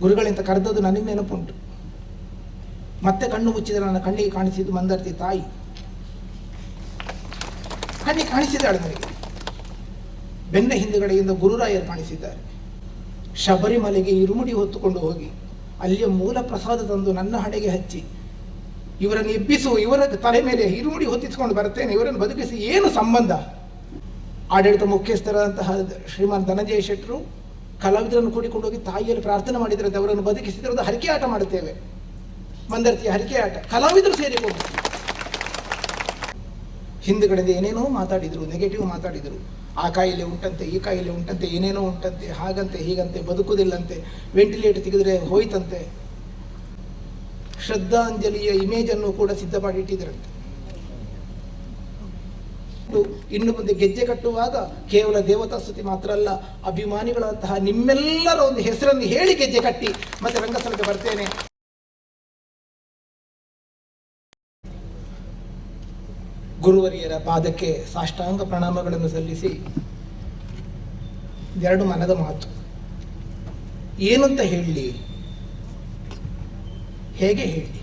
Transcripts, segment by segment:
ಗುರುಗಳಿಂದ ಕರೆದದ್ದು ನನಗೆ ನೆನಪುಂಟು. ಮತ್ತೆ ಕಣ್ಣು ಮುಚ್ಚಿದರೆ ನನ್ನ ಕಣ್ಣಿಗೆ ಕಾಣಿಸಿದ್ದು ಮಂದರ್ತಿ ತಾಯಿ. ಕಣ್ಣಿಗೆ ಕಾಣಿಸಿದ್ದಾಳೆ ನನಗೆ. ಬೆನ್ನ ಹಿಂದುಗಡೆಯಿಂದ ಗುರುರಾಯರು ಕಾಣಿಸಿದ್ದಾರೆ. ಶಬರಿಮಲೆಗೆ ಇರುಮುಡಿ ಹೊತ್ತುಕೊಂಡು ಹೋಗಿ ಅಲ್ಲಿಯ ಮೂಲ ಪ್ರಸಾದ ತಂದು ನನ್ನ ಹಣೆಗೆ ಹಚ್ಚಿ ಇವರನ್ನು ಎಬ್ಬಿಸು, ಇವರ ತಲೆ ಮೇಲೆ ಇರುಮುಡಿ ಹೊತ್ತಿಸಿಕೊಂಡು ಬರ್ತೇನೆ, ಇವರನ್ನು ಬದುಕಿಸಿ. ಏನು ಸಂಬಂಧ? ಆಡಳಿತ ಮುಖ್ಯಸ್ಥರಾದಂತಹ ಶ್ರೀಮಾನ್ ಧನಂಜಯ ಶೆಟ್ಟರು ಕಲಾವಿದರನ್ನು ಕೂಡಿಕೊಂಡು ಹೋಗಿ ತಾಯಿಯಲ್ಲಿ ಪ್ರಾರ್ಥನೆ ಮಾಡಿದ್ರಂತೆ, ಅವರನ್ನು ಬದುಕಿಸಿದ್ರದ ಹರಕೆ ಆಟ ಮಾಡುತ್ತೇವೆ, ಮಂದರ್ತಿಯ ಹರಕೆ ಆಟ. ಕಲಾವಿದರು ಸೇರಿಕೊಂಡು ಹಿಂದುಗಡೆಯಿಂದ ಏನೇನೋ ಮಾತಾಡಿದರು, ನೆಗೆಟಿವ್ ಮಾತಾಡಿದರು. ಆ ಕಾಯಿಲೆ ಉಂಟಂತೆ, ಈ ಕಾಯಿಲೆ ಉಂಟಂತೆ, ಏನೇನೋ ಉಂಟಂತೆ, ಹಾಗಂತೆ ಹೀಗಂತೆ, ಬದುಕುವುದಿಲ್ಲಂತೆ, ವೆಂಟಿಲೇಟರ್ ತೆಗೆದರೆ ಹೋಯ್ತಂತೆ. ಶ್ರದ್ಧಾಂಜಲಿಯ ಇಮೇಜನ್ನು ಕೂಡ ಸಿದ್ಧ ಮಾಡಿಟ್ಟಿದ್ದರಂತೆ. ಇನ್ನು ಮುಂದೆ ಗೆಜ್ಜೆ ಕಟ್ಟುವಾಗ ಕೇವಲ ದೇವತಾ ಸ್ತುತಿ ಮಾತ್ರ ಅಲ್ಲ, ಅಭಿಮಾನಿಗಳಂತಹ ನಿಮ್ಮೆಲ್ಲರ ಒಂದು ಹೆಸರನ್ನು ಹೇಳಿ ಗೆಜ್ಜೆ ಕಟ್ಟಿ ಮತ್ತೆ ರಂಗಸ್ಥಳಕ್ಕೆ ಬರ್ತೇನೆ. ಗುರುವರಿಯರ ಪಾದಕ್ಕೆ ಸಾಷ್ಟಾಂಗ ಪ್ರಣಾಮಗಳನ್ನು ಸಲ್ಲಿಸಿ ಎರಡು ಮನದ ಮಾತು. ಏನಂತ ಹೇಳಲಿ, ಹೇಗೆ ಹೇಳಿ,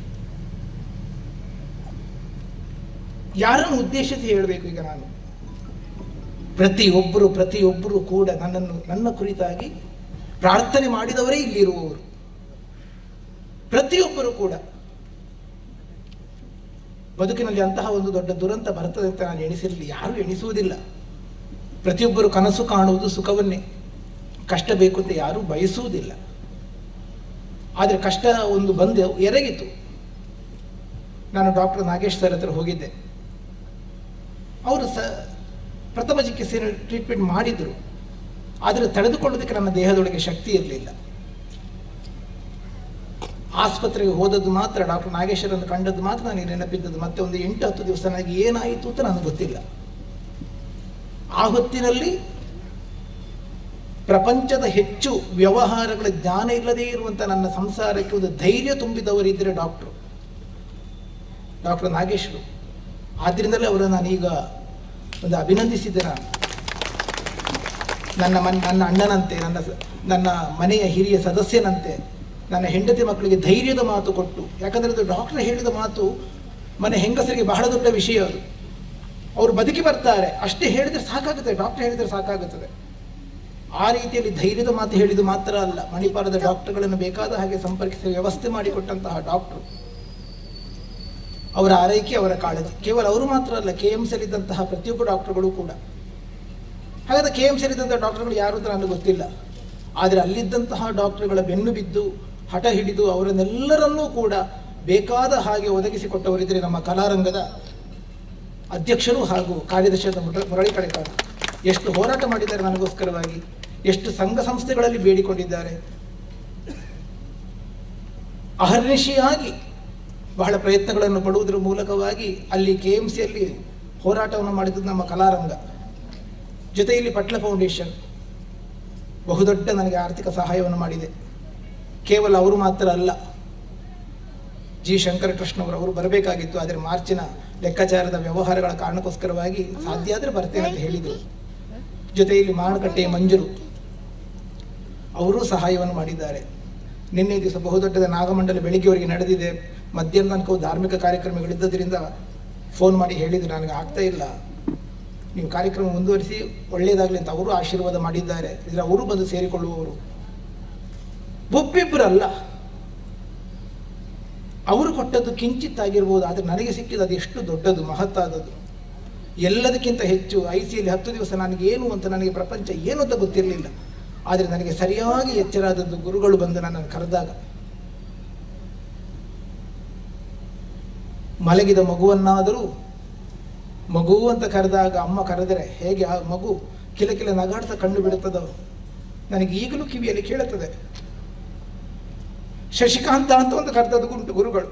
ಯಾರನ್ನು ಉದ್ದೇಶಿಸಿ ಹೇಳಬೇಕು? ಈಗ ನಾನು ಪ್ರತಿಯೊಬ್ಬರು ಕೂಡ ನನ್ನ ಕುರಿತಾಗಿ ಪ್ರಾರ್ಥನೆ ಮಾಡಿದವರೇ ಇಲ್ಲಿರುವವರು. ಪ್ರತಿಯೊಬ್ಬರು ಕೂಡ ಬದುಕಿನಲ್ಲಿ ಅಂತಹ ಒಂದು ದೊಡ್ಡ ದುರಂತ ಬರ್ತದೆ ಅಂತ ನಾನು ಎಣಿಸಿರಲಿ, ಯಾರೂ ಎಣಿಸುವುದಿಲ್ಲ. ಪ್ರತಿಯೊಬ್ಬರು ಕನಸು ಕಾಣುವುದು ಸುಖವನ್ನೇ, ಕಷ್ಟ ಬೇಕು ಅಂತ ಯಾರೂ ಬಯಸುವುದಿಲ್ಲ. ಆದರೆ ಕಷ್ಟ ಒಂದು ಬಂದು ಎರಗಿತು. ನಾನು ಡಾಕ್ಟರ್ ನಾಗೇಶ್ ಸರ್ ಹತ್ರ ಹೋಗಿದ್ದೆ. ಅವರು ಪ್ರಥಮ ಚಿಕಿತ್ಸೆಯನ್ನು ಟ್ರೀಟ್ಮೆಂಟ್ ಮಾಡಿದರು, ಆದರೆ ತಡೆದುಕೊಳ್ಳೋದಕ್ಕೆ ನನ್ನ ದೇಹದೊಳಗೆ ಶಕ್ತಿ ಇರಲಿಲ್ಲ. ಆಸ್ಪತ್ರೆಗೆ ಹೋದದ್ದು ಮಾತ್ರ, ಡಾಕ್ಟರ್ ನಾಗೇಶ್ವರನ್ನು ಕಂಡದ್ದು ಮಾತ್ರ ನನಗೆ ನೆನಪಿದ್ದದ್ದು. ಮತ್ತೆ ಒಂದು 8-10 ದಿವಸ ನನಗೆ ಏನಾಯಿತು ಅಂತ ನನಗೆ ಗೊತ್ತಿಲ್ಲ. ಆ ಹೊತ್ತಿನಲ್ಲಿ ಪ್ರಪಂಚದ ಹೆಚ್ಚು ವ್ಯವಹಾರಗಳ ಜ್ಞಾನ ಇಲ್ಲದೇ ಇರುವಂಥ ನನ್ನ ಸಂಸಾರಕ್ಕೆ ಒಂದು ಧೈರ್ಯ ತುಂಬಿದವರಿದ್ದರೆ ಡಾಕ್ಟರ್ ನಾಗೇಶ್ವರು. ಆದ್ದರಿಂದಲೇ ಅವರನ್ನು ನಾನೀಗ ಒಂದು ಅಭಿನಂದಿಸಿದ್ದೆ. ನನ್ನ ಅಣ್ಣನಂತೆ, ನನ್ನ ಮನೆಯ ಹಿರಿಯ ಸದಸ್ಯನಂತೆ, ನನ್ನ ಹೆಂಡತಿ ಮಕ್ಕಳಿಗೆ ಧೈರ್ಯದ ಮಾತು ಕೊಟ್ಟು, ಯಾಕಂದರೆ ಅದು ಡಾಕ್ಟರ್ ಹೇಳಿದ ಮಾತು ಮನೆ ಹೆಂಗಸರಿಗೆ ಬಹಳ ದೊಡ್ಡ ವಿಷಯ. ಅದು ಅವರು ಬದುಕಿ ಬರ್ತಾರೆ, ಅಷ್ಟೇ ಹೇಳಿದರೆ ಸಾಕಾಗುತ್ತದೆ, ಡಾಕ್ಟರ್ ಹೇಳಿದರೆ ಸಾಕಾಗುತ್ತದೆ. ಆ ರೀತಿಯಲ್ಲಿ ಧೈರ್ಯದ ಮಾತು ಹೇಳಿದ್ದು ಮಾತ್ರ ಅಲ್ಲ, ಮಣಿಪಾಲದ ಡಾಕ್ಟರ್ಗಳನ್ನು ಬೇಕಾದ ಹಾಗೆ ಸಂಪರ್ಕಿಸಿ ವ್ಯವಸ್ಥೆ ಮಾಡಿಕೊಟ್ಟಂತಹ ಡಾಕ್ಟರು, ಅವರ ಆರೈಕೆ, ಅವರ ಕಾಳಜಿ. ಕೇವಲ ಅವರು ಮಾತ್ರ ಅಲ್ಲ, KMC ಯಲ್ಲಿದ್ದಂತಹ ಪ್ರತಿಯೊಬ್ಬ ಡಾಕ್ಟರ್ಗಳು ಕೂಡ. ಹಾಗಾದರೆ KMC ಯಲ್ಲಿದ್ದಂತಹ ಡಾಕ್ಟರ್ಗಳು ಯಾರು ಅಂತ ನನಗೆ ಗೊತ್ತಿಲ್ಲ. ಆದರೆ ಅಲ್ಲಿದ್ದಂತಹ ಡಾಕ್ಟರ್ಗಳ ಬೆನ್ನು ಬಿದ್ದು ಹಠ ಹಿಡಿದು ಅವರನ್ನೆಲ್ಲರನ್ನೂ ಕೂಡ ಬೇಕಾದ ಹಾಗೆ ಒದಗಿಸಿಕೊಟ್ಟವರಿದ್ದರೆ ನಮ್ಮ ಕಲಾರಂಗದ ಅಧ್ಯಕ್ಷರು ಹಾಗೂ ಕಾರ್ಯದರ್ಶಿಯಾದ ಮುರಳಿ ಕಡೆಕಾರ. ಎಷ್ಟು ಹೋರಾಟ ಮಾಡಿದ್ದಾರೆ ನನಗೋಸ್ಕರವಾಗಿ, ಎಷ್ಟು ಸಂಘ ಸಂಸ್ಥೆಗಳಲ್ಲಿ ಬೇಡಿಕೊಂಡಿದ್ದಾರೆ. ಅಹರ್ನಿಶಿಯಾಗಿ ಬಹಳ ಪ್ರಯತ್ನಗಳನ್ನು ಪಡುವುದರ ಮೂಲಕವಾಗಿ ಅಲ್ಲಿ KMC ಯಲ್ಲಿ ಹೋರಾಟವನ್ನು ಮಾಡಿದ್ದು ನಮ್ಮ ಕಲಾರಂಗ. ಜೊತೆಯಲ್ಲಿ ಪಟ್ಲ ಫೌಂಡೇಶನ್ ಬಹುದೊಡ್ಡ ನನಗೆ ಆರ್ಥಿಕ ಸಹಾಯವನ್ನು ಮಾಡಿದೆ. ಕೇವಲ ಅವರು ಮಾತ್ರ ಅಲ್ಲ, G. ಶಂಕರಕೃಷ್ಣವರು ಬರಬೇಕಾಗಿತ್ತು, ಆದರೆ ಮಾರ್ಚಿನ ಲೆಕ್ಕಾಚಾರದ ವ್ಯವಹಾರಗಳ ಕಾರಣಕ್ಕೋಸ್ಕರವಾಗಿ ಸಾಧ್ಯ ಆದರೆ ಬರ್ತೇನೆ ಅಂತ ಹೇಳಿದರು. ಜೊತೆಯಲ್ಲಿ ಮಾರಣಕಟ್ಟೆಯ ಮಂಜರು ಅವರೂ ಸಹಾಯವನ್ನು ಮಾಡಿದ್ದಾರೆ. ನಿನ್ನೆ ದಿವಸ ಬಹುದೊಡ್ಡದ ನಾಗಮಂಡಲ ಬೆಳಿಗ್ಗೆವರೆಗೆ ನಡೆದಿದೆ. ಮಧ್ಯಾಹ್ನ ತನಕ ಧಾರ್ಮಿಕ ಕಾರ್ಯಕ್ರಮಗಳಿದ್ದರಿಂದ ಫೋನ್ ಮಾಡಿ ಹೇಳಿದರು, ನನಗೆ ಆಗ್ತಾ ಇಲ್ಲ, ನೀವು ಕಾರ್ಯಕ್ರಮ ಮುಂದುವರಿಸಿ ಒಳ್ಳೆಯದಾಗಲಿ ಅಂತ ಅವರು ಆಶೀರ್ವಾದ ಮಾಡಿದ್ದಾರೆ. ಇದರ ಅವರು ಬಂದು ಸೇರಿಕೊಳ್ಳುವವರು ಒಬ್ಬಿಬ್ಬರಲ್ಲ. ಅವರು ಕೊಟ್ಟದ್ದು ಕಿಂಚಿತ್ತಾಗಿರ್ಬೋದು, ಆದರೆ ನನಗೆ ಸಿಕ್ಕಿದ್ದು ಅದು ಎಷ್ಟು ದೊಡ್ಡದು, ಮಹತ್ತಾದದ್ದು. ಎಲ್ಲದಕ್ಕಿಂತ ಹೆಚ್ಚು ICಯಲ್ಲಿ 10 ದಿವಸ ನನಗೆ ಏನು ಅಂತ, ನನಗೆ ಪ್ರಪಂಚ ಏನು ಅಂತ ಗೊತ್ತಿರಲಿಲ್ಲ. ಆದರೆ ನನಗೆ ಸರಿಯಾಗಿ ಎಚ್ಚರಾದದ್ದು ಗುರುಗಳು ಬಂದು ನನ್ನನ್ನು ಕರೆದಾಗ. ಮಲಗಿದ ಮಗುವನ್ನಾದರೂ ಮಗು ಅಂತ ಕರೆದಾಗ, ಅಮ್ಮ ಕರೆದರೆ ಹೇಗೆ ಆ ಮಗು ಕಿಲಕಿಲ ನಗಾಡ್ತಾ ಕಣ್ಣು ಬಿಡುತ್ತದೋ, ನನಗೆ ಈಗಲೂ ಕಿವಿಯಲ್ಲಿ ಕೇಳುತ್ತದೆ. ಶಶಿಕಾಂತ ಅಂತ ಒಂದು ಕರೆದದ್ದು ಉಂಟು ಗುರುಗಳು.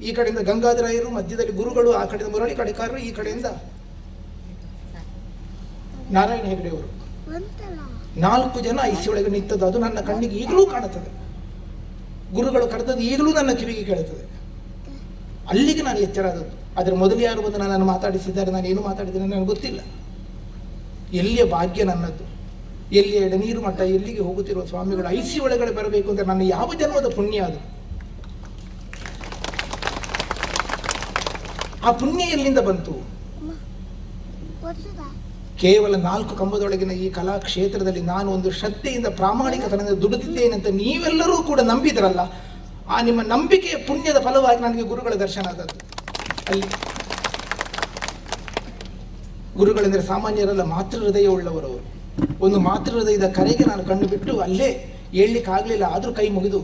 ಈ ಕಡೆಯಿಂದ ಗಂಗಾಧರಾಯರು, ಮಧ್ಯದಲ್ಲಿ ಗುರುಗಳು, ಆ ಕಡೆಯಿಂದ ಮುರಳಿ ಕಡೆಕಾರರು, ಈ ಕಡೆಯಿಂದ ನಾರಾಯಣ ಹೆಗಡೆಯವರು. 4 ಜನ IC ಒಳಗೆ ನಿಂತದ್ದು, ಅದು ನನ್ನ ಕಣ್ಣಿಗೆ ಈಗಲೂ ಕಾಣುತ್ತದೆ. ಗುರುಗಳು ಕರೆದದ್ದು ಈಗಲೂ ನನ್ನ ಕಿವಿಗೆ ಕೇಳುತ್ತದೆ. ಅಲ್ಲಿಗೆ ನಾನು ಎಚ್ಚರಾದದ್ದು. ಅದರ ಮೊದಲು ಯಾರು ಬಂದು ನನ್ನನ್ನು ಮಾತಾಡಿಸಿದ್ದಾರೆ, ನಾನು ಏನು ಮಾತಾಡಿದ್ದೇನೆ ನನಗೆ ಗೊತ್ತಿಲ್ಲ. ಎಲ್ಲಿಯ ಭಾಗ್ಯ ನನ್ನದ್ದು. ಎಲ್ಲಿ ಎಡನೀರು ಮಠ ಎಲ್ಲಿಗೆ ಹೋಗುತ್ತಿರುವ ಸ್ವಾಮಿಗಳು ಐಸಿ ಒಳಗಡೆ ಬರಬೇಕು ಅಂತ ನನ್ನ ಯಾವ ಜನ್ಮದ ಪುಣ್ಯ ಅದು? ಆ ಪುಣ್ಯ ಎಲ್ಲಿಂದ ಬಂತು? ಕೇವಲ 4 ಕಂಬದೊಳಗಿನ ಈ ಕಲಾ ಕ್ಷೇತ್ರದಲ್ಲಿ ನಾನು ಒಂದು ಶ್ರದ್ಧೆಯಿಂದ ಪ್ರಾಮಾಣಿಕತನದಿಂದ ದುಡಿದಿದ್ದೇನೆ ಅಂತ ನೀವೆಲ್ಲರೂ ಕೂಡ ನಂಬಿದ್ರಲ್ಲ, ಆ ನಿಮ್ಮ ನಂಬಿಕೆಯ ಪುಣ್ಯದ ಫಲವಾಗಿ ನನಗೆ ಗುರುಗಳ ದರ್ಶನ ಆದದ್ದು. ಅಲ್ಲಿ ಗುರುಗಳೆಂದರೆ ಸಾಮಾನ್ಯರಲ್ಲ, ಮಾತೃ ಹೃದಯ ಉಳ್ಳವರವರು. ಒಂದು ಮಾತೃ ಹೃದಯದ ಕರೆಗೆ ನಾನು ಕಣ್ಣು ಬಿಟ್ಟು ಅಲ್ಲೇ ಹೇಳಲಿಕ್ಕಾಗಲಿಲ್ಲ, ಆದರೂ ಕೈ ಮುಗಿದು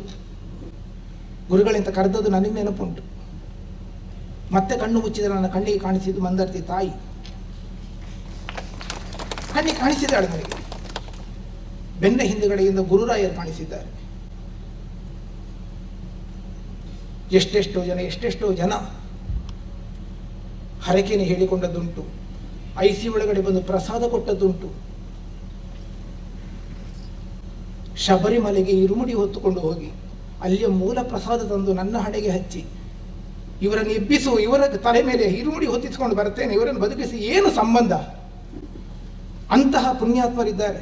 ಗುರುಗಳಿಂದ ಕರೆದದ್ದು ನನಗೆ ನೆನಪುಂಟು. ಮತ್ತೆ ಕಣ್ಣು ಮುಚ್ಚಿದರೆ ನನ್ನ ಕಣ್ಣಿಗೆ ಕಾಣಿಸಿದ್ದು ಮಂದರ್ತಿ ತಾಯಿ. ಕಣ್ಣಿಗೆ ಕಾಣಿಸಿದ್ದಾಳೆ ನನಗೆ. ಬೆನ್ನ ಹಿಂದುಗಡೆಯಿಂದ ಗುರುರಾಯರು ಕಾಣಿಸಿದ್ದಾರೆ. ಎಷ್ಟೆಷ್ಟೋ ಜನ ಹರಕೆಯನ್ನು ಹೇಳಿಕೊಂಡದ್ದುಂಟು, ಐಸಿ ಒಳಗಡೆ ಬಂದು ಪ್ರಸಾದ ಕೊಟ್ಟದ್ದುಂಟು, ಶಬರಿಮಲೆಗೆ ಇರುಮುಡಿ ಹೊತ್ತುಕೊಂಡು ಹೋಗಿ ಅಲ್ಲಿಯ ಮೂಲ ಪ್ರಸಾದ ತಂದು ನನ್ನ ಹಣೆಗೆ ಹಚ್ಚಿ ಇವರನ್ನು ಎಬ್ಬಿಸು, ಇವರ ತಲೆ ಮೇಲೆ ಇರುಮುಡಿ ಹೊತ್ತಿಸಿಕೊಂಡು ಬರ್ತೇನೆ, ಇವರನ್ನು ಬದುಕಿಸಿ, ಏನು ಸಂಬಂಧ? ಅಂತಹ ಪುಣ್ಯಾತ್ಮರಿದ್ದಾರೆ.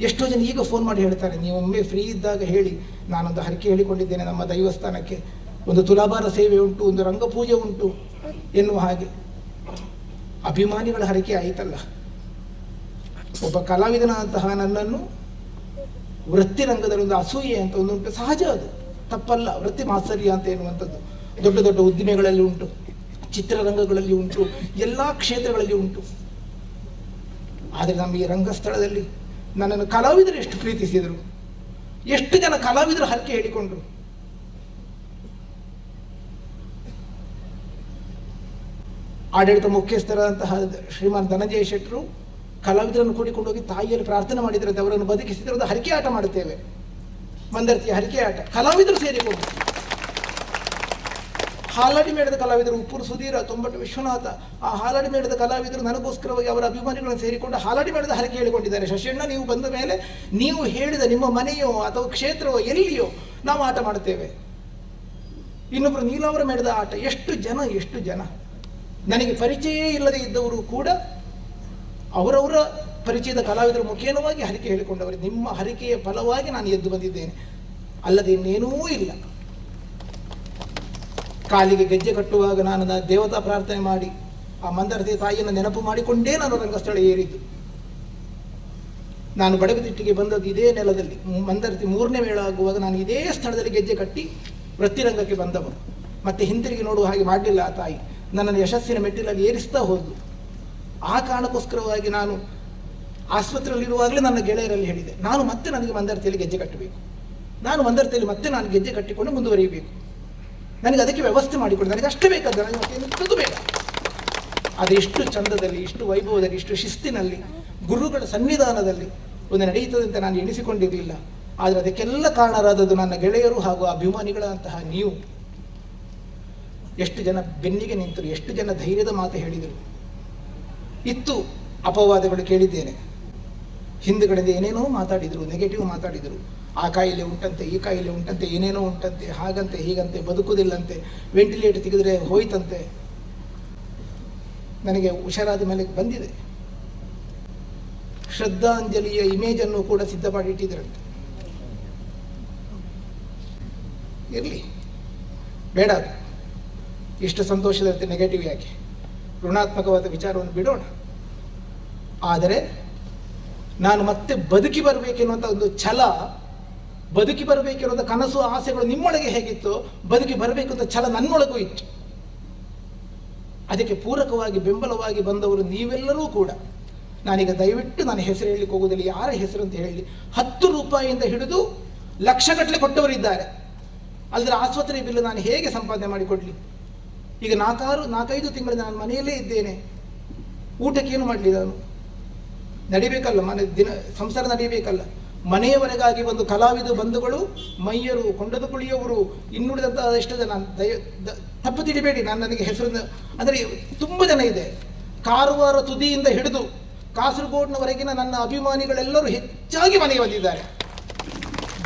ಎಷ್ಟೋ ಜನ ಈಗ ಫೋನ್ ಮಾಡಿ ಹೇಳ್ತಾರೆ, ನೀವು ಒಮ್ಮೆ ಫ್ರೀ ಇದ್ದಾಗ ಹೇಳಿ, ನಾನೊಂದು ಹರಕೆ ಹೇಳಿಕೊಂಡಿದ್ದೇನೆ, ನಮ್ಮ ದೈವಸ್ಥಾನಕ್ಕೆ ಒಂದು ತುಲಾಭಾರ ಸೇವೆ ಉಂಟು, ಒಂದು ರಂಗಪೂಜೆ ಉಂಟು ಎನ್ನುವ ಹಾಗೆ. ಅಭಿಮಾನಿಗಳ ಹರಕೆ ಆಯಿತಲ್ಲ. ಒಬ್ಬ ಕಲಾವಿದನಂತಹ ನನ್ನನ್ನು ವೃತ್ತಿ ರಂಗದಲ್ಲಿ ಒಂದು ಅಸೂಯೆ ಅಂತ ಒಂದುಂಟು, ಸಹಜ, ಅದು ತಪ್ಪಲ್ಲ. ವೃತ್ತಿ ಮಾತ್ಸರ್ಯ ಅಂತ ಎನ್ನುವಂಥದ್ದು ದೊಡ್ಡ ದೊಡ್ಡ ಉದ್ದಿಮೆಗಳಲ್ಲಿ ಉಂಟು, ಚಿತ್ರರಂಗಗಳಲ್ಲಿ ಉಂಟು, ಎಲ್ಲ ಕ್ಷೇತ್ರಗಳಲ್ಲಿ ಉಂಟು. ಆದರೆ ನಮ್ಮ ಈ ರಂಗಸ್ಥಳದಲ್ಲಿ ನನ್ನನ್ನು ಕಲಾವಿದರು ಎಷ್ಟು ಪ್ರೀತಿಸಿದರು, ಎಷ್ಟು ಜನ ಕಲಾವಿದರು ಹರಕೆ ಹೇಳಿಕೊಂಡ್ರು. ಆಡಳಿತ ಮುಖ್ಯಸ್ಥರಾದಂತಹ ಶ್ರೀಮಾನ್ ಧನಂಜಯ ಶೆಟ್ಟರು ಕಲಾವಿದರನ್ನು ಕೂಡಿಕೊಂಡು ಹೋಗಿ ತಾಯಿಯಲ್ಲಿ ಪ್ರಾರ್ಥನೆ ಮಾಡಿದರೆ ಅವರನ್ನು ಬದುಕಿಸಿದರೆ ಹರಕೆ ಆಟ ಮಾಡುತ್ತೇವೆ, ಮಂದರ್ತಿಯ ಹರಕೆ ಆಟ, ಕಲಾವಿದರು ಸೇರಿಕೊಂಡು. ಹಾಲಾಡಿ ಮೇಳದ ಕಲಾವಿದರು ಉಪ್ಪೂರು ಸುಧೀರ, ತೊಂಬಟ್ಟು ವಿಶ್ವನಾಥ, ಆ ಹಾಲಾಡಿ ಮೇಳದ ಕಲಾವಿದರು ನನಗೋಸ್ಕರವಾಗಿ ಅವರ ಅಭಿಮಾನಿಗಳನ್ನು ಸೇರಿಕೊಂಡು ಹಾಲಾಡಿ ಮೇಳದ ಹರಕೆ ಹೇಳಿಕೊಂಡಿದ್ದಾರೆ. ಶಶಿಯಣ್ಣ, ನೀವು ಬಂದ ಮೇಲೆ ನೀವು ಹೇಳಿದ ನಿಮ್ಮ ಮನೆಯೋ ಅಥವಾ ಕ್ಷೇತ್ರವೋ ಎಲ್ಲಿಯೋ ನಾವು ಆಟ ಮಾಡುತ್ತೇವೆ. ಇನ್ನೊಬ್ಬರು ನೀಲಾವರ ಮೇಳದ ಆಟ, ಎಷ್ಟು ಜನ ನನಗೆ ಪರಿಚಯ ಇಲ್ಲದೆ ಇದ್ದವರು ಕೂಡ ಅವರವರ ಪರಿಚಯದ ಕಲಾವಿದರ ಮುಖೇನವಾಗಿ ಹರಕೆ ಹೇಳಿಕೊಂಡವರು. ನಿಮ್ಮ ಹರಕೆಯ ಫಲವಾಗಿ ನಾನು ಎದ್ದು ಬಂದಿದ್ದೇನೆ, ಅಲ್ಲದೆ ಇನ್ನೇನೂ ಇಲ್ಲ. ಕಾಲಿಗೆ ಗೆಜ್ಜೆ ಕಟ್ಟುವಾಗ ನಾನು ದೇವತಾ ಪ್ರಾರ್ಥನೆ ಮಾಡಿ ಆ ಮಂದರತಿ ತಾಯಿಯನ್ನು ನೆನಪು ಮಾಡಿಕೊಂಡೇ ನಾನು ರಂಗಸ್ಥಳ ಏರಿದ್ದು. ನಾನು ಬಡಗತಿಟ್ಟಿಗೆ ಬಂದದ್ದು ಇದೇ ನೆಲದಲ್ಲಿ. ಮಂದರತಿ 3ನೇ ಮೇಳ ಆಗುವಾಗ ನಾನು ಇದೇ ಸ್ಥಳದಲ್ಲಿ ಗೆಜ್ಜೆ ಕಟ್ಟಿ ವೃತ್ತಿರಂಗಕ್ಕೆ ಬಂದವ. ಮತ್ತೆ ಹಿಂತಿರುಗಿ ನೋಡುವ ಹಾಗೆ ಮಾಡಲಿಲ್ಲ ಆ ತಾಯಿ, ನನ್ನನ್ನು ಯಶಸ್ಸಿನ ಮೆಟ್ಟಿಲಲ್ಲಿ ಏರಿಸ್ತಾ ಹೋದ್ದು. ಆ ಕಾರಣಕ್ಕೋಸ್ಕರವಾಗಿ ನಾನು ಆಸ್ಪತ್ರೆಯಲ್ಲಿರುವಾಗಲೇ ನನ್ನ ಗೆಳೆಯರಲ್ಲಿ ಹೇಳಿದೆ, ನನಗೆ ಮಂದರತಿಯಲ್ಲಿ ಗೆಜ್ಜೆ ಕಟ್ಟಬೇಕು, ನಾನು ಮಂದರತಿಯಲ್ಲಿ ಮತ್ತೆ ನಾನು ಗೆಜ್ಜೆ ಕಟ್ಟಿಕೊಂಡು ಮುಂದುವರಿಯಬೇಕು, ನನಗೆ ಅದಕ್ಕೆ ವ್ಯವಸ್ಥೆ ಮಾಡಿಕೊಡಿ, ನನಗೆ ಅಷ್ಟೇ ಬೇಕಾದ, ನನಗೆ ಮತ್ತೆ ಬೇಡ. ಅದೆಷ್ಟು ಚಂದದಲ್ಲಿ, ಇಷ್ಟು ವೈಭವದಲ್ಲಿ, ಇಷ್ಟು ಶಿಸ್ತಿನಲ್ಲಿ, ಗುರುಗಳ ಸನ್ನಿಧಾನದಲ್ಲಿ ಒಂದು ನಡೆಯುತ್ತದೆ ಅಂತ ನಾನು ಎಣಿಸಿಕೊಂಡಿರಲಿಲ್ಲ. ಆದರೆ ಅದಕ್ಕೆಲ್ಲ ಕಾರಣರಾದದ್ದು ನನ್ನ ಗೆಳೆಯರು ಹಾಗೂ ಅಭಿಮಾನಿಗಳಂತಹ ನೀವು. ಎಷ್ಟು ಜನ ಬೆನ್ನಿಗೆ ನಿಂತರು, ಎಷ್ಟು ಜನ ಧೈರ್ಯದ ಮಾತು ಹೇಳಿದರು. ಇತ್ತು ಅಪವಾದಗಳು ಕೇಳಿದ್ದೇನೆ, ಹಿಂದುಗಡೆಯಿಂದ ಏನೇನೋ ಮಾತಾಡಿದರು, ನೆಗೆಟಿವ್ ಮಾತಾಡಿದರು. ಆ ಕಾಯಿಲೆ ಉಂಟಂತೆ, ಈ ಕಾಯಿಲೆ ಉಂಟಂತೆ, ಏನೇನೋ ಉಂಟಂತೆ, ಹಾಗಂತೆ ಹೀಗಂತೆ, ಬದುಕುವುದಿಲ್ಲಂತೆ, ವೆಂಟಿಲೇಟರ್ ತೆಗೆದರೆ ಹೋಯ್ತಂತೆ. ನನಗೆ ಹುಷಾರಾದ ಮೇಲೆ ಬಂದಿದೆ. ಶ್ರದ್ಧಾಂಜಲಿಯ ಇಮೇಜನ್ನು ಕೂಡ ಸಿದ್ಧ ಮಾಡಿ ಇಟ್ಟಿದ್ದರಂತೆ. ಇರಲಿ, ಬೇಡ, ಇಷ್ಟು ಸಂತೋಷದಂತೆ ನೆಗೆಟಿವ್ ಯಾಕೆ, ಋಣಾತ್ಮಕವಾದ ವಿಚಾರವನ್ನು ಬಿಡೋಣ. ಆದರೆ ನಾನು ಮತ್ತೆ ಬದುಕಿ ಬರಬೇಕೆನ್ನುವಂಥ ಒಂದು ಛಲ, ಬದುಕಿ ಬರಬೇಕಿರುವಂಥ ಕನಸು, ಆಸೆಗಳು ನಿಮ್ಮೊಳಗೆ ಹೇಗಿತ್ತು, ಬದುಕಿ ಬರಬೇಕು ಅಂತ ಛಲ ನನ್ನೊಳಗೂ ಇತ್ತು. ಅದಕ್ಕೆ ಪೂರಕವಾಗಿ ಬೆಂಬಲವಾಗಿ ಬಂದವರು ನೀವೆಲ್ಲರೂ ಕೂಡ. ನಾನೀಗ ದಯವಿಟ್ಟು ನಾನು ಹೆಸರು ಹೇಳಲಿಕ್ಕೆ ಹೋಗೋದಿಲ್ಲ, ಯಾರ ಹೆಸರು ಅಂತ ಹೇಳಿ. 10 ರೂಪಾಯಿಯಿಂದ ಹಿಡಿದು ಲಕ್ಷಗಟ್ಟಲೆ ಕೊಟ್ಟವರಿದ್ದಾರೆ. ಅಲ್ಲದ್ರೆ ಆಸ್ಪತ್ರೆ ಬಿಲ್ಲು ನಾನು ಹೇಗೆ ಸಂಪಾದನೆ ಮಾಡಿಕೊಡ್ಲಿ? ಈಗ 4-5 ತಿಂಗಳಿಂದ ನಾನು ಮನೆಯಲ್ಲೇ ಇದ್ದೇನೆ. ಊಟಕ್ಕೇನು ಮಾಡಲಿ? ನಾನು ನಡಿಬೇಕಲ್ಲ, ಸಂಸಾರ ನಡೀಬೇಕಲ್ಲ. ಮನೆಯವರೆಗಾಗಿ ಒಂದು ಕಲಾವಿದ ಬಂಧುಗಳು, ಮೈಯರು, ಕೊಂಡದ ಕುಳಿಯವರು, ಇನ್ನುಳಿದಂಥ ಎಷ್ಟು ಜನ, ತಪ್ಪು ತಿಳಿಬೇಡಿ, ನನಗೆ ಹೆಸರನ್ನು ಅಂದರೆ ತುಂಬ ಜನ ಇದೆ. ಕಾರವಾರ ತುದಿಯಿಂದ ಹಿಡಿದು ಕಾಸರಗೋಡಿನವರೆಗಿನ ನನ್ನ ಅಭಿಮಾನಿಗಳೆಲ್ಲರೂ ಹೆಚ್ಚಾಗಿ ಮನೆಗೆ ಬಂದಿದ್ದಾರೆ.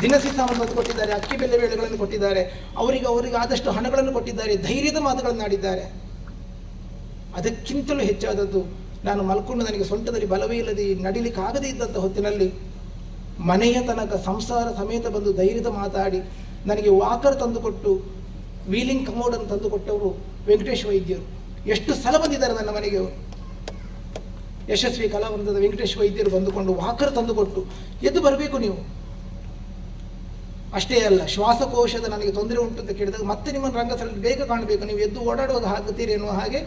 ದಿನಸಿ ಸಾಮಾನು ಕೊಟ್ಟಿದ್ದಾರೆ, ಅಕ್ಕಿ ಬೆಲೆ ಬೇಳೆಗಳನ್ನು ಕೊಟ್ಟಿದ್ದಾರೆ, ಅವರಿಗೆ ಆದಷ್ಟು ಹಣಗಳನ್ನು ಕೊಟ್ಟಿದ್ದಾರೆ, ಧೈರ್ಯದ ಮಾತುಗಳನ್ನು ಆಡಿದ್ದಾರೆ. ಅದಕ್ಕಿಂತಲೂ ಹೆಚ್ಚಾದದ್ದು ನಾನು ಮಲ್ಕೊಂಡು ನನಗೆ ಸೊಂಟದಲ್ಲಿ ಬಲವೇ ಇಲ್ಲದೆ ನಡಿಲಿಕ್ಕೆ ಆಗದೇ ಇದ್ದಂಥ ಹೊತ್ತಿನಲ್ಲಿ ಮನೆಯ ತನಕ ಸಂಸಾರ ಸಮೇತ ಬಂದು ಧೈರ್ಯದ ಮಾತಾಡಿ ನನಗೆ ವಾಕರ್ ತಂದುಕೊಟ್ಟು ವೀಲಿಂಗ್ ಕಮೋಡನ್ನು ತಂದುಕೊಟ್ಟವರು ವೆಂಕಟೇಶ್ ವೈದ್ಯರು. ಎಷ್ಟು ಸಲ ಬಂದಿದ್ದಾರೆ ನನ್ನ ಮನೆಗೆ ಅವರು. ಯಶಸ್ವಿ ಕಲಾವೃಂದದ ವೆಂಕಟೇಶ್ ವೈದ್ಯರು ಬಂದುಕೊಂಡು ವಾಕರ್ ತಂದುಕೊಟ್ಟು, ಎದ್ದು ಬರಬೇಕು ನೀವು. ಅಷ್ಟೇ ಅಲ್ಲ, ಶ್ವಾಸಕೋಶದ ನನಗೆ ತೊಂದರೆ ಉಂಟು ಅಂತ ಕೇಳಿದಾಗ ಮತ್ತೆ ನಿಮ್ಮನ್ನು ರಂಗಸ್ಥಳದಲ್ಲಿ ಬೇಗ ಕಾಣಬೇಕು, ನೀವು ಎದ್ದು ಓಡಾಡುವಾಗ ಆಗುತ್ತೀರಿ ಎನ್ನುವ ಹಾಗೆ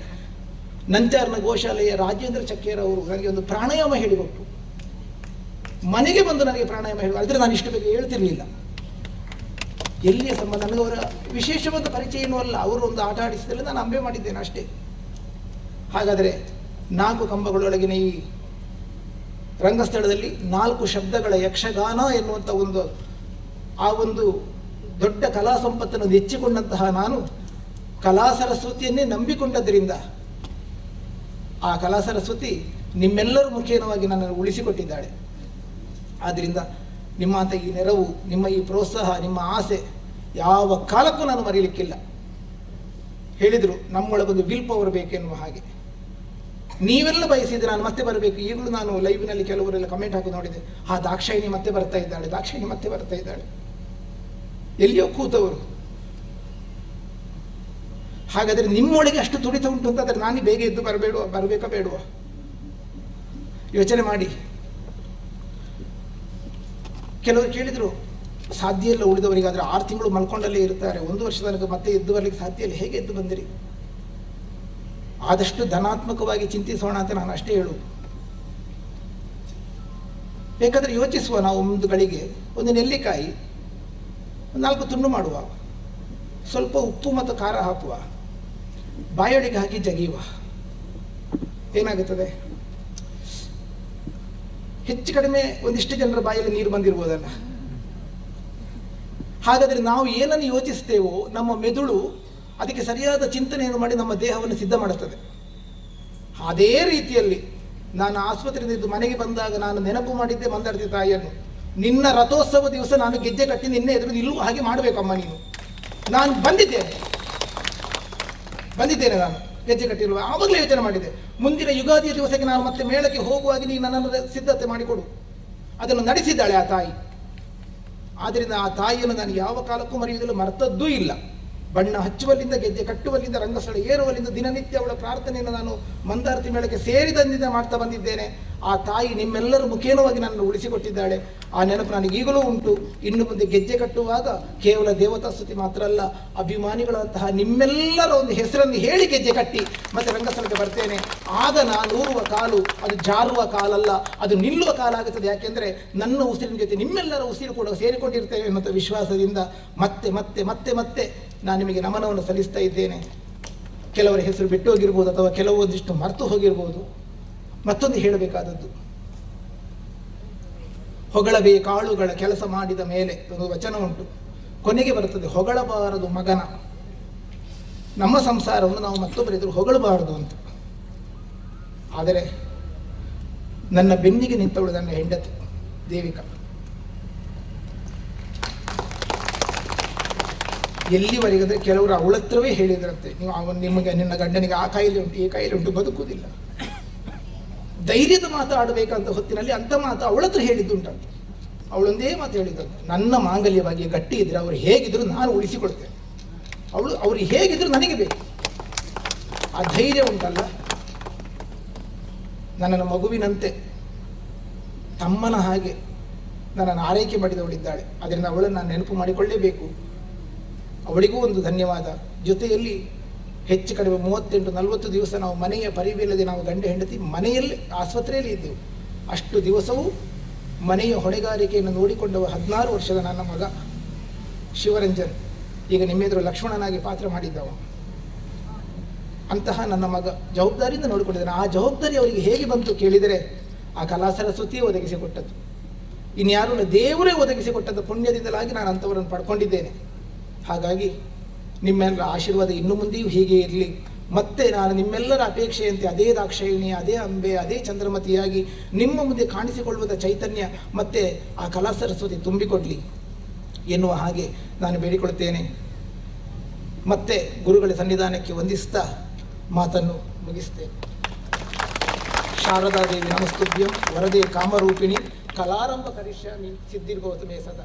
ನಂಚಾರ್ನ ಗೋಶಾಲೆಯ ರಾಜೇಂದ್ರ ಚಕ್ಕೇರ್ ಅವರು ನನಗೆ ಒಂದು ಪ್ರಾಣಾಯಾಮ ಹೇಳಿಕೊಟ್ಟು, ಮನೆಗೆ ಬಂದು ನನಗೆ ಪ್ರಾಣಾಯಾಮ ಹೇಳಿ. ಆದರೆ ನಾನು ಇಷ್ಟು ಬೇಗ ಹೇಳ್ತಿರ್ಲಿಲ್ಲ. ಎಲ್ಲಿಯ ಸಂಬಂಧ ನನಗೆ ಅವರ ವಿಶೇಷವಾದ ಪರಿಚಯ ಏನೂ ಅಲ್ಲ. ಅವರು ಒಂದು ಆಟ ಆಡಿಸಿದಲ್ಲಿ ನಾನು ಅಂಬೆ ಮಾಡಿದ್ದೇನೆ ಅಷ್ಟೇ. ಹಾಗಾದರೆ 4 ಕಂಬಗಳೊಳಗಿನ ಈ ರಂಗಸ್ಥಳದಲ್ಲಿ 4 ಶಬ್ದಗಳ ಯಕ್ಷಗಾನ ಎನ್ನುವಂಥ ಒಂದು ದೊಡ್ಡ ಕಲಾ ಸಂಪತ್ತನ್ನು ನೆಚ್ಚಿಕೊಂಡಂತಹ ನಾನು ಕಲಾ ಸರಸ್ವತಿಯನ್ನೇ ನಂಬಿಕೊಂಡದ್ರಿಂದ ಆ ಕಲಾ ಸರಸ್ವತಿ ನಿಮ್ಮೆಲ್ಲರ ಮುಖೇನವಾಗಿ ನನ್ನನ್ನು ಉಳಿಸಿಕೊಟ್ಟಿದ್ದಾಳೆ. ಆದ್ದರಿಂದ ನಿಮ್ಮಂಥ ಈ ನೆರವು, ನಿಮ್ಮ ಈ ಪ್ರೋತ್ಸಾಹ, ನಿಮ್ಮ ಆಸೆ ಯಾವ ಕಾಲಕ್ಕೂ ನಾನು ಮರೀಲಿಕ್ಕಿಲ್ಲ. ಹೇಳಿದರು ನಮ್ಮೊಳಗೊಂದು ವಿಲ್ ಪವರ್ ಬೇಕೆನ್ನುವ ಹಾಗೆ. ನೀವೆಲ್ಲ ಬಯಸಿದ್ರೆ ನಾನು ಮತ್ತೆ ಬರಬೇಕು. ಈಗಲೂ ನಾನು ಲೈವ್ನಲ್ಲಿ ಕೆಲವರೆಲ್ಲ ಕಮೆಂಟ್ ಹಾಕಿ ನೋಡಿದೆ, ದಾಕ್ಷಾಯಿಣಿ ಮತ್ತೆ ಬರ್ತಾ ಇದ್ದಾಳೆ, ದಾಕ್ಷಾಯಿಣಿ ಮತ್ತೆ ಬರ್ತಾ ಇದ್ದಾಳೆ. ಎಲ್ಲಿಯೋ ಕೂತವರು. ಹಾಗಾದರೆ ನಿಮ್ಮೊಳಗೆ ಅಷ್ಟು ತುಡಿತ ಉಂಟು ಅಂತಾದರೆ ನಾನು ಬೇಗ ಎದ್ದು ಬರಬೇಕಾ ಬೇಡುವ? ಯೋಚನೆ ಮಾಡಿ. ಕೆಲವರು ಕೇಳಿದರು, ಸಾಧ್ಯ ಇಲ್ಲ ಉಳಿದವರಿಗಾದರೆ 6 ತಿಂಗಳು ಮಲ್ಕೊಂಡಲ್ಲೇ ಇರ್ತಾರೆ, 1 ವರ್ಷ ತನಕ ಮತ್ತೆ ಎದ್ದು ಬರಲಿಕ್ಕೆ ಸಾಧ್ಯ ಇಲ್ಲ, ಹೇಗೆ ಎದ್ದು ಬಂದಿರಿ? ಆದಷ್ಟು ಧನಾತ್ಮಕವಾಗಿ ಚಿಂತಿಸೋಣ ಅಂತ ನಾನು ಅಷ್ಟೇ ಹೇಳುವುದು. ಬೇಕಾದರೆ ಯೋಚಿಸುವ, ನಾವು ಒಂದು ಗಳಿಗೆ ಒಂದು ನೆಲ್ಲಿಕಾಯಿ 4 ತುಂಡು ಮಾಡುವ, ಸ್ವಲ್ಪ ಉಪ್ಪು ಮತ್ತು ಖಾರ ಹಾಕುವ, ಬಾಯೊಳಗೆ ಹಾಕಿ ಜಗಿಯುವ, ಏನಾಗುತ್ತದೆ? ಹೆಚ್ಚು ಕಡಿಮೆ ಒಂದಿಷ್ಟು ಜನರ ಬಾಯಲ್ಲಿ ನೀರು ಬಂದಿರ್ಬೋದಲ್ಲ. ಹಾಗಾದರೆ ನಾವು ಏನನ್ನು ಯೋಚಿಸ್ತೇವೋ ನಮ್ಮ ಮೆದುಳು ಅದಕ್ಕೆ ಸರಿಯಾದ ಚಿಂತನೆಯನ್ನು ಮಾಡಿ ನಮ್ಮ ದೇಹವನ್ನು ಸಿದ್ಧ ಮಾಡುತ್ತದೆ. ಅದೇ ರೀತಿಯಲ್ಲಿ ನಾನು ಆಸ್ಪತ್ರೆಯಿಂದ ಇದ್ದು ಮನೆಗೆ ಬಂದಾಗ ನಾನು ನೆನಪು ಮಾಡಿದ್ದೆ ಮಂದಾರ್ತಿ ತಾಯಿಯನ್ನು, ನಿನ್ನ ರಥೋತ್ಸವ ದಿವಸ ನಾನು ಗೆಜ್ಜೆ ಕಟ್ಟಿ ನಿನ್ನೆ ಎದುರು ನಿಲ್ಲುವ ಹಾಗೆ ಮಾಡಬೇಕಮ್ಮ ನೀನು. ನಾನು ಬಂದಿದ್ದೇನೆ ನಾನು ಗೆಜ್ಜೆ ಕಟ್ಟಿರುವ ಆವಾಗಲೇ ಯೋಚನೆ ಮಾಡಿದೆ, ಮುಂದಿನ ಯುಗಾದಿಯ ದಿವಸಕ್ಕೆ ನಾನು ಮತ್ತೆ ಮೇಳಕ್ಕೆ ಹೋಗುವಾಗ ನೀನು ನನ್ನನ್ನು ಸಿದ್ಧತೆ ಮಾಡಿಕೊಡು. ಅದನ್ನು ನಡೆಸಿದ್ದಾಳೆ ಆ ತಾಯಿ. ಆದ್ದರಿಂದ ಆ ತಾಯಿಯನ್ನು ನಾನು ಯಾವ ಕಾಲಕ್ಕೂ ಮರೆಯುವುದಿಲ್ಲ, ಮರೆತದ್ದೂ ಇಲ್ಲ. ಬಣ್ಣ ಹಚ್ಚುವಲ್ಲಿಂದ, ಗೆಜ್ಜೆ ಕಟ್ಟುವಲ್ಲಿಂದ, ರಂಗಸ್ಥಳ ಏರುವಲ್ಲಿಂದ ದಿನನಿತ್ಯ ಅವಳ ಪ್ರಾರ್ಥನೆಯನ್ನು ನಾನು ಮಂದಾರ್ತಿ ಮೇಳಕ್ಕೆ ಸೇರಿದಂದಿನ ಮಾಡ್ತಾ ಬಂದಿದ್ದೇನೆ. ಆ ತಾಯಿ ನಿಮ್ಮೆಲ್ಲರ ಮುಖೇನವಾಗಿ ನನ್ನನ್ನು ಉಳಿಸಿಕೊಟ್ಟಿದ್ದಾಳೆ. ಆ ನೆನಪು ನನಗೆ ಈಗಲೂ ಉಂಟು. ಇನ್ನು ಮುಂದೆ ಗೆಜ್ಜೆ ಕಟ್ಟುವಾಗ ಕೇವಲ ದೇವತಾ ಸ್ತುತಿ ಮಾತ್ರ ಅಲ್ಲ, ಅಭಿಮಾನಿಗಳಂತಹ ನಿಮ್ಮೆಲ್ಲರ ಒಂದು ಹೆಸರನ್ನು ಹೇಳಿ ಗೆಜ್ಜೆ ಕಟ್ಟಿ ಮತ್ತೆ ರಂಗಸ್ಥಳಕ್ಕೆ ಬರ್ತೇನೆ. ಆಗ ನಾನು ಊರುವ ಕಾಲು ಅದು ಜಾರುವ ಕಾಲಲ್ಲ, ಅದು ನಿಲ್ಲುವ ಕಾಲ ಆಗುತ್ತದೆ. ಯಾಕೆಂದರೆ ನನ್ನ ಉಸಿರಿನ ಜೊತೆ ನಿಮ್ಮೆಲ್ಲರ ಉಸಿರು ಕೂಡ ಸೇರಿಕೊಂಡಿರ್ತೇವೆ ಎನ್ನುವಂಥ ವಿಶ್ವಾಸದಿಂದ ಮತ್ತೆ ಮತ್ತೆ ಮತ್ತೆ ಮತ್ತೆ ನಾನು ನಿಮಗೆ ನಮನವನ್ನು ಸಲ್ಲಿಸ್ತಾ ಇದ್ದೇನೆ. ಕೆಲವರ ಹೆಸರು ಬಿಟ್ಟು ಹೋಗಿರ್ಬೋದು, ಅಥವಾ ಕೆಲವೊಂದಿಷ್ಟು ಮರೆತು ಹೋಗಿರ್ಬೋದು. ಮತ್ತೊಂದು ಹೇಳಬೇಕಾದದ್ದು, ಹೊಗಳಬೇಕಾಳುಗಳ ಕೆಲಸ ಮಾಡಿದ ಮೇಲೆ ಒಂದು ವಚನ ಉಂಟು, ಕೊನೆಗೆ ಬರುತ್ತದೆ, ಹೊಗಳಬಾರದು ಮಗನ. ನಮ್ಮ ಸಂಸಾರವನ್ನು ನಾವು ಮತ್ತೊಬ್ಬರ ಎದುರು ಹೊಗಳಬಾರದು ಅಂತ. ಆದರೆ ನನ್ನ ಬೆನ್ನಿಗೆ ನಿಂತವಳು ನನ್ನ ಹೆಂಡತಿ ದೇವಿಕಾ. ಎಲ್ಲಿವರೆಗಾದರೆ ಕೆಲವರು ಅವಳತ್ರವೇ ಹೇಳಿದ್ರಂತೆ, ನೀವು ನಿನ್ನ ಗಂಡನಿಗೆ ಆ ಕಾಯಿಲೆ ಉಂಟು, ಈ ಕಾಯಿಲೆ ಉಂಟು, ಬದುಕುವುದಿಲ್ಲ. ಧೈರ್ಯದ ಮಾತಾಡಬೇಕಂತ ಹೊತ್ತಿನಲ್ಲಿ ಅಂಥ ಮಾತು ಅವಳತ್ರ ಹೇಳಿದ್ದುಂಟಂತೆ. ಅವಳೊಂದೇ ಮಾತು ಹೇಳಿದಂತೆ, ನನ್ನ ಮಾಂಗಲ್ಯವಾಗಿ ಗಟ್ಟಿ ಇದ್ರೆ ಅವರು ಹೇಗಿದ್ರು ನಾನು ಉಳಿಸಿಕೊಡ್ತೇನೆ, ಅವರು ಹೇಗಿದ್ರು ನನಗೆ ಬೇಕು. ಆ ಧೈರ್ಯ ಉಂಟಲ್ಲ, ನನ್ನನ್ನು ಮಗುವಿನಂತೆ ತಮ್ಮನ ಹಾಗೆ ನನ್ನನ್ನು ಆರೈಕೆ ಮಾಡಿದವಳಿದ್ದಾಳೆ. ಅದರಿಂದ ಅವಳನ್ನು ನಾನು ನೆನಪು ಮಾಡಿಕೊಳ್ಳೇಬೇಕು. ಅವಳಿಗೂ ಒಂದು ಧನ್ಯವಾದ. ಜೊತೆಯಲ್ಲಿ ಹೆಚ್ಚು ಕಡಿಮೆ 38-40 ದಿವಸ ನಾವು ಮನೆಯ ಪರಿವಿಲ್ಲದೆ ನಾವು ಗಂಡ ಹೆಂಡತಿ ಮನೆಯಲ್ಲಿ ಆಸ್ಪತ್ರೆಯಲ್ಲಿ ಇದ್ದೆವು. ಅಷ್ಟು ದಿವಸವೂ ಮನೆಯ ಹೊಣೆಗಾರಿಕೆಯನ್ನು ನೋಡಿಕೊಂಡವ 16 ವರ್ಷದ ನನ್ನ ಮಗ ಶಿವರಂಜನ್, ಈಗ ನಿಮ್ಮೆದುರು ಲಕ್ಷ್ಮಣನಾಗಿ ಪಾತ್ರ ಮಾಡಿದ್ದವ. ಅಂತಹ ನನ್ನ ಮಗ ಜವಾಬ್ದಾರಿಯಿಂದ ನೋಡಿಕೊಂಡಿದ್ದಾನೆ. ಆ ಜವಾಬ್ದಾರಿ ಅವರಿಗೆ ಹೇಗೆ ಬಂತು ಕೇಳಿದರೆ, ಆ ಕಲಾ ಸರಸ್ವತಿಯೇ ಒದಗಿಸಿಕೊಟ್ಟದ್ದು, ಇನ್ಯಾರೂ ದೇವರೇ ಒದಗಿಸಿಕೊಟ್ಟದ್ದು. ಪುಣ್ಯದಿಂದಲಾಗಿ ನಾನು ಅಂಥವರನ್ನು ಪಡ್ಕೊಂಡಿದ್ದೇನೆ. ಹಾಗಾಗಿ ನಿಮ್ಮೆಲ್ಲರ ಆಶೀರ್ವಾದ ಇನ್ನು ಮುಂದೆಯೂ ಹೀಗೆ ಇರಲಿ. ಮತ್ತೆ ನಾನು ನಿಮ್ಮೆಲ್ಲರ ಅಪೇಕ್ಷೆಯಂತೆ ಅದೇ ದಾಕ್ಷಾಯಿಣಿ, ಅದೇ ಅಂಬೆ, ಅದೇ ಚಂದ್ರಮತಿಯಾಗಿ ನಿಮ್ಮ ಮುಂದೆ ಕಾಣಿಸಿಕೊಳ್ಳುವುದ ಚೈತನ್ಯ ಮತ್ತೆ ಆ ಕಲಾ ಸರಸ್ವತಿ ತುಂಬಿಕೊಡಲಿ ಎನ್ನುವ ಹಾಗೆ ನಾನು ಬೇಡಿಕೊಳ್ಳುತ್ತೇನೆ. ಮತ್ತೆ ಗುರುಗಳ ಸನ್ನಿಧಾನಕ್ಕೆ ವಂದಿಸ್ತಾ ಮಾತನ್ನು ಮುಗಿಸ್ತೇನೆ. ಶಾರದಾದೇವಿ ನಮಸ್ತುಭ್ಯಂ ವರದೆ ಕಾಮರೂಪಿಣಿ ಕಲಾರಂಭ ಕರಿಷ್ಯಾಮಿ ಸಿದ್ಧಿರ್ಭವತು ಮೇ ಸದಾ.